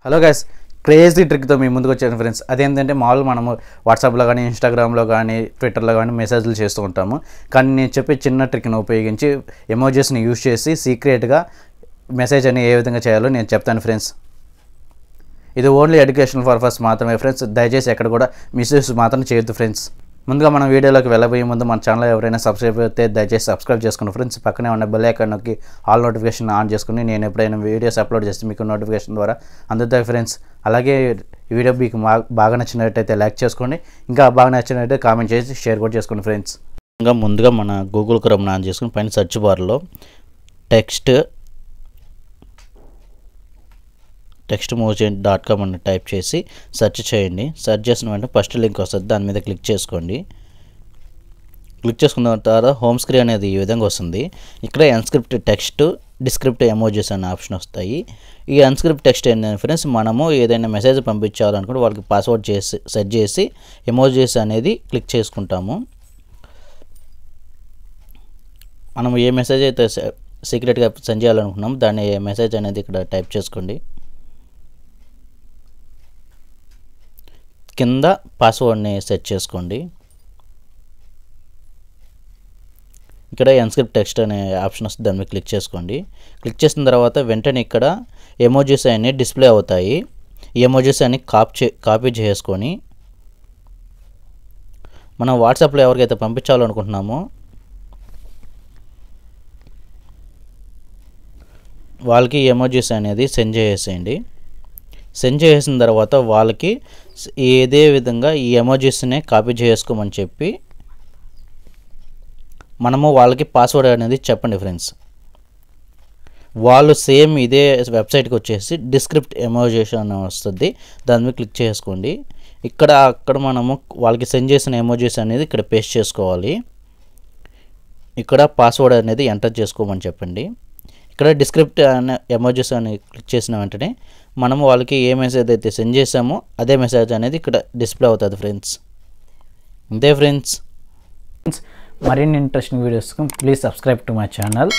Hello guys, crazy ట్రిక్తో మీ ముందుకు వచ్చాను friends. అదేంటంటే మామూలుగా మనము వాట్సాప్లో కానీ ఇన్స్టాగ్రామ్లో కానీ ట్విట్టర్లో కానీ మెసేజ్లు చేస్తూ ఉంటాము. కానీ నేను చెప్పే చిన్న ట్రిక్ను ఉపయోగించి ఎమోజీస్ని యూజ్ చేసి సీక్రెట్గా మెసేజ్ అని ఏ విధంగా చేయాలో నేను చెప్తాను ఫ్రెండ్స్. ఇది ఓన్లీ ఎడ్యుకేషనల్ పర్పస్ మాత్రమే ఫ్రెండ్స్. దయచేసి ఎక్కడ కూడా మిస్యూజ్ మాత్రం చేయొద్దు ఫ్రెండ్స్. ముందుగా మనం వీడియోలోకి వెళ్ళబోయే ముందు మన ఛానల్ ఎవరైనా సబ్స్క్రైబ్ అయితే దయచేసి సబ్స్క్రైబ్ చేసుకుని ఫ్రెండ్స్. పక్కనే ఉన్న బెల్ ఐకాన్ నొక్కి ఆల్ నోటిఫికేషన్ ఆన్ చేసుకుని నేను ఎప్పుడైనా వీడియోస్ అప్లోడ్ చేస్తే మీకు నోటిఫికేషన్ ద్వారా అందుతాయి ఫ్రెండ్స్. అలాగే ఈ వీడియో మీకు బాగా నచ్చినట్టయితే లైక్ చేసుకోండి, ఇంకా బాగా నచ్చినట్టయితే కామెంట్ చేసి షేర్ కూడా చేసుకోండి ఫ్రెండ్స్. ఇంకా ముందుగా మన గూగుల్ క్రోమ్ ఆన్ చేసుకుని పైన సెర్చ్ బార్లో textmojant.com అని టైప్ చేసి సెర్చ్ చేయండి. సెర్చ్ చేసిన వెంటనే ఫస్ట్ లింక్ వస్తుంది, దాని మీద క్లిక్ చేసుకోండి. క్లిక్ చేసుకున్న తర్వాత హోమ్ స్క్రీన్ అనేది ఈ విధంగా వస్తుంది. ఇక్కడ ఎన్స్క్రిప్ట్ టెక్స్ట్, డిస్క్రిప్ట్ ఎమోజీస్ అనే ఆప్షన్ వస్తాయి. ఈ ఎన్స్క్రిప్ట్ టెక్స్ట్ ఏంటంటే ఫ్రెండ్స్, మనము ఏదైనా మెసేజ్ పంపించాలనుకుంటే వాళ్ళకి పాస్వర్డ్ చేసి సెట్ చేసి ఎమోజీస్ అనేది క్లిక్ చేసుకుంటాము. మనం ఏ మెసేజ్ అయితే సీక్రెట్గా సెండ్ చేయాలనుకున్నాము దాన్ని మెసేజ్ అనేది ఇక్కడ టైప్ చేసుకోండి. కింద పాస్వర్డ్ని సెట్ చేసుకోండి. ఇక్కడ ఎన్స్క్రిప్ట్ టెక్స్ట్ అనే ఆప్షన్ వస్తుంది, దాని మీద క్లిక్ చేసుకోండి. క్లిక్ చేసిన తర్వాత వెంటనే ఇక్కడ ఎమోజీస్ అన్ని డిస్ప్లే అవుతాయి. ఈ ఎమోజీస్ అన్ని కాపీ చేసుకొని మనం వాట్సాప్లో ఎవరికైతే పంపించాలనుకుంటున్నామో వాళ్ళకి ఎమోజీస్ అనేది సెండ్ చేసేయండి. సెండ్ చేసిన తర్వాత వాళ్ళకి ఇదే విధంగా ఈ ఎమోజీస్ని కాపీ చేసుకోమని చెప్పి మనము వాళ్ళకి పాస్వర్డ్ అనేది చెప్పండి ఫ్రెండ్స్. వాళ్ళు సేమ్ ఇదే వెబ్సైట్కి వచ్చేసి డిస్క్రిప్ట్ ఎమోజీస్ అని వస్తుంది, దాని మీద క్లిక్ చేసుకోండి. అక్కడ మనము వాళ్ళకి సెండ్ చేసిన ఎమోజీస్ అనేది ఇక్కడ పేస్ట్ చేసుకోవాలి. ఇక్కడ పాస్వర్డ్ అనేది ఎంటర్ చేసుకోమని చెప్పండి. ఇక్కడ డిస్క్రిప్ట్ అనే ఎమోజీస్ అని క్లిక్ చేసిన వెంటనే మనము వాళ్ళకి ఏ మెసేజ్ అయితే సెండ్ చేసామో అదే మెసేజ్ అనేది ఇక్కడ డిస్ప్లే అవుతుంది ఫ్రెండ్స్. అంతే ఫ్రెండ్స్. మరిన్ని ఇంట్రెస్టింగ్ వీడియోస్కి please subscribe to my channel.